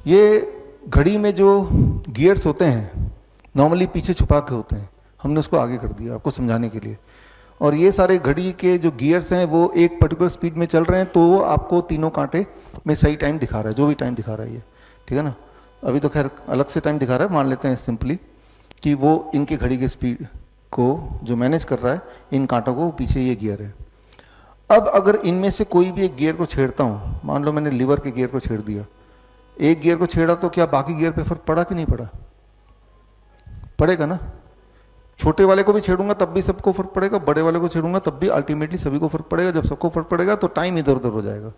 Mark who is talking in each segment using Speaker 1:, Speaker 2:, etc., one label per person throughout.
Speaker 1: ये घड़ी में जो गियर्स होते हैं नॉर्मली पीछे छुपा के होते हैं, हमने उसको आगे कर दिया आपको समझाने के लिए। और ये सारे घड़ी के जो गियर्स हैं वो एक पर्टिकुलर स्पीड में चल रहे हैं, तो वो आपको तीनों कांटे में सही टाइम दिखा रहा है, जो भी टाइम दिखा रहा है ये, ठीक है ना। अभी तो खैर अलग से टाइम दिखा रहा है, मान लेते हैं सिंपली कि वो इनके घड़ी के स्पीड को जो मैनेज कर रहा है, इन कांटों को पीछे ये गियर है। अब अगर इनमें से कोई भी एक गियर को छेड़ता हूँ, मान लो मैंने लीवर के गियर को छेड़ दिया, एक गियर को छेड़ा तो क्या बाकी गियर पे फर्क पड़ा कि नहीं पड़ा? पड़ेगा ना। छोटे वाले को भी छेड़ूंगा तब भी सबको फर्क पड़ेगा, बड़े वाले को छेड़ूंगा तब भी अल्टीमेटली सभी को फर्क पड़ेगा। जब सबको फर्क पड़ेगा तो टाइम इधर उधर हो जाएगा,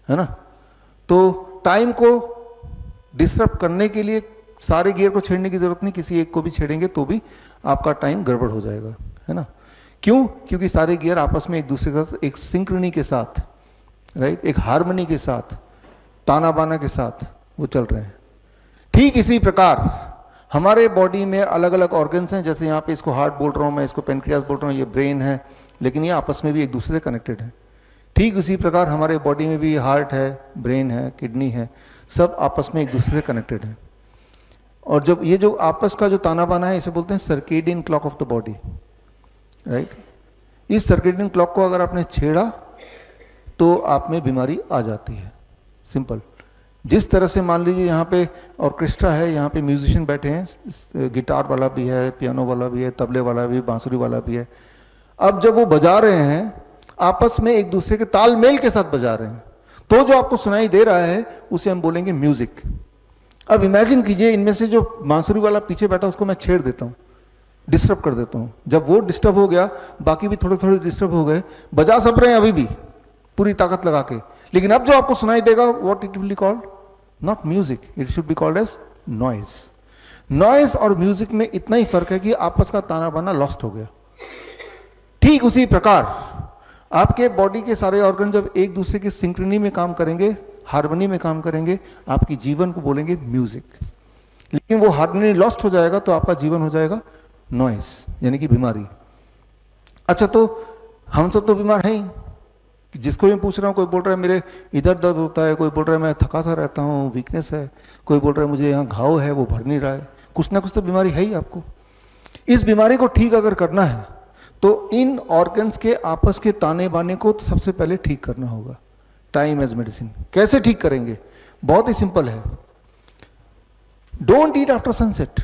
Speaker 1: है ना। तो टाइम को डिस्टर्ब करने के लिए सारे गियर को छेड़ने की जरूरत नहीं, किसी एक को भी छेड़ेंगे तो भी आपका टाइम गड़बड़ हो जाएगा, है ना। क्यों? क्योंकि सारे गियर आपस में एक दूसरे के साथ एक सिंक्रोनी के साथ, राइट, एक हार्मनी के साथ, ताना बाना के साथ वो चल रहे हैं। ठीक इसी प्रकार हमारे बॉडी में अलग अलग ऑर्गन्स हैं, जैसे यहाँ पे इसको हार्ट बोल रहा हूँ मैं, इसको पेनक्रियास बोल रहा हूँ, ये ब्रेन है, लेकिन ये आपस में भी एक दूसरे से कनेक्टेड है। ठीक उसी प्रकार हमारे बॉडी में भी हार्ट है, ब्रेन है, किडनी है, सब आपस में एक दूसरे से कनेक्टेड है। और जब ये जो आपस का जो ताना बाना है, इसे बोलते हैं circadian clock of the body, right. इस सर्केडियन क्लॉक को अगर आपने छेड़ा तो आप में बीमारी आ जाती है, सिंपल। जिस तरह से मान लीजिए यहाँ पे ऑर्केस्ट्रा है, यहाँ पे म्यूजिशियन बैठे हैं, गिटार वाला भी है, पियानो वाला भी है, तबले वाला भी, बांसुरी वाला भी है। अब जब वो बजा रहे हैं आपस में एक दूसरे के तालमेल के साथ बजा रहे हैं, तो जो आपको सुनाई दे रहा है उसे हम बोलेंगे म्यूजिक। अब इमेजिन कीजिए इनमें से जो बांसुरी वाला पीछे बैठा उसको मैं छेड़ देता हूँ, डिस्टर्ब कर देता हूँ। जब वो डिस्टर्ब हो गया बाकी भी थोड़े थोड़े डिस्टर्ब हो गए, बजा सब रहे हैं अभी भी पूरी ताकत लगा के, लेकिन अब जो आपको सुनाई देगा what it will be called, not music, it should be called as noise. Noise और म्यूजिक में इतना ही फर्क है कि आपस का ताना बाना लॉस्ट हो गया। ठीक उसी प्रकार आपके बॉडी के सारे ऑर्गन जब एक दूसरे की सिंक्रोनी में काम करेंगे, हार्मनी में काम करेंगे, आपकी जीवन को बोलेंगे म्यूजिक। लेकिन वो हार्मनी लॉस्ट हो जाएगा तो आपका जीवन हो जाएगा नॉइज, यानी कि बीमारी। अच्छा, तो हम सब तो बीमार हैं ही, जिसको मैं पूछ रहा हूँ, कोई बोल रहा है मेरे इधर दर्द होता है, कोई बोल रहा है मैं थका सा रहता हूँ, वीकनेस है, कोई बोल रहा है मुझे यहाँ घाव है वो भर नहीं रहा है, कुछ ना कुछ तो बीमारी है ही आपको। इस बीमारी को ठीक अगर करना है तो इन ऑर्गन्स के आपस के ताने बाने को तो सबसे पहले ठीक करना होगा, टाइम एज मेडिसिन। कैसे ठीक करेंगे? बहुत ही सिंपल है। डोंट ईट आफ्टर सनसेट,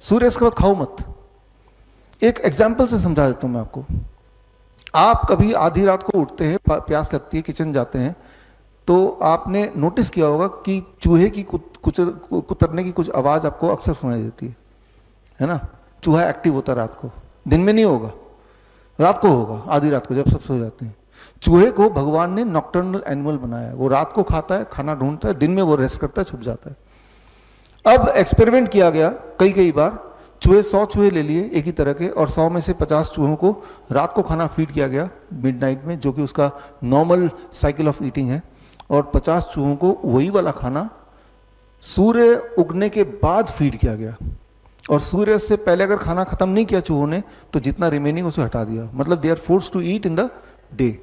Speaker 1: सूर्यास्त के बाद खाओ मत। एक एग्जाम्पल से समझा देता हूं मैं आपको। आप कभी आधी रात को उठते हैं, प्यास लगती है, किचन जाते हैं, तो आपने नोटिस किया होगा कि चूहे की कुतरने की कुछ आवाज आपको अक्सर सुनाई देती है ना। चूहा एक्टिव होता है रात को, दिन में नहीं होगा, रात को होगा, आधी रात को जब सब सो जाते हैं। चूहे को भगवान ने नॉकटर्नल एनिमल बनाया है, वो रात को खाता है, खाना ढूंढता है, दिन में वो रेस्ट करता है, छुप जाता है। अब एक्सपेरिमेंट किया गया कई बार, चूहे 100 चूहे ले लिए एक ही तरह के, और 100 में से 50 चूहों को रात को खाना फीड किया गया मिडनाइट में, जो कि उसका नॉर्मल साइकिल ऑफ ईटिंग है, और 50 चूहों को वही वाला खाना सूर्य उगने के बाद फीड किया गया। और सूर्य से पहले अगर खाना खत्म नहीं किया चूहों ने तो जितना रिमेनिंग उसे हटा दिया, मतलब they are forced to eat in the day.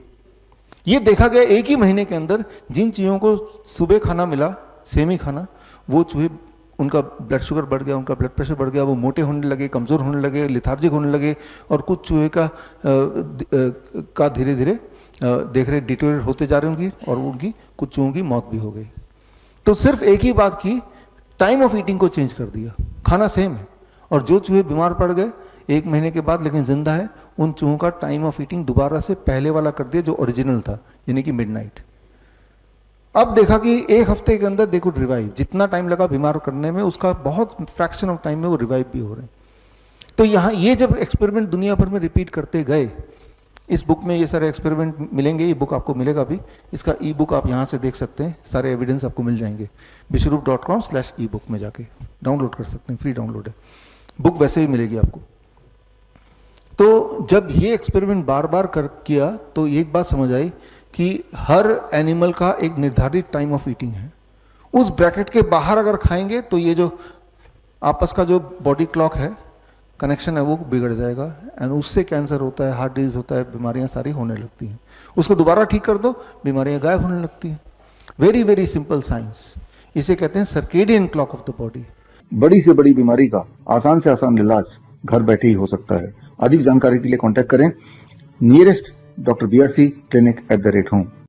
Speaker 1: ये देखा गया एक ही महीने के अंदर जिन चूहों को सुबह खाना मिला, सेमी खाना, वो चूहे, उनका ब्लड शुगर बढ़ गया, उनका ब्लड प्रेशर बढ़ गया, वो मोटे होने लगे, कमजोर होने लगे, लिथार्जिक होने लगे, और कुछ चूहे का धीरे धीरे देख रहे डिटोरेट होते जा रहे उनकी, और उनकी कुछ चूहों की मौत भी हो गई। तो सिर्फ एक ही बात की, टाइम ऑफ ईटिंग को चेंज कर दिया, खाना सेम है, और जो चूहे बीमार पड़ गए 1 महीने के बाद लेकिन जिंदा है, उन चूहों का टाइम ऑफ ईटिंग दोबारा से पहले वाला कर दिया जो ओरिजिनल था, यानी कि मिडनाइट। अब देखा कि 1 हफ्ते के अंदर दे कुड रिवाइव, जितना टाइम लगा बीमार करने में उसका बहुत फ्रैक्शन ऑफ टाइम में वो रिवाइव भी हो रहे हैं। तो यहाँ ये जब एक्सपेरिमेंट दुनिया भर में रिपीट करते गए, इस बुक में ये सारे एक्सपेरिमेंट मिलेंगे, ये बुक आपको मिलेगा भी, इसका ई बुक आप यहाँ से देख सकते हैं, सारे एविडेंस आपको मिल जाएंगे bishrup.com/ebook में जाके डाउनलोड कर सकते हैं, फ्री डाउनलोड है, बुक वैसे ही मिलेगी आपको। तो जब ये एक्सपेरिमेंट बार बार किया तो एक बात समझ आई कि हर एनिमल का एक निर्धारित टाइम ऑफ ईटिंग है, उस ब्रैकेट के बाहर अगर खाएंगे तो ये जो आपस का जो बॉडी क्लॉक है, कनेक्शन है, वो बिगड़ जाएगा, एंड उससे कैंसर होता है, हार्ट डिजीज होता है, बीमारियां सारी होने लगती हैं। उसको दोबारा ठीक कर दो, बीमारियां गायब होने लगती हैं। Very very simple science. इसे कहते हैं circadian clock of the body.
Speaker 2: बड़ी से बड़ी बीमारी का आसान से आसान इलाज घर बैठे ही हो सकता है। अधिक जानकारी के लिए कांटेक्ट करें nearest doctor BRC clinic @home।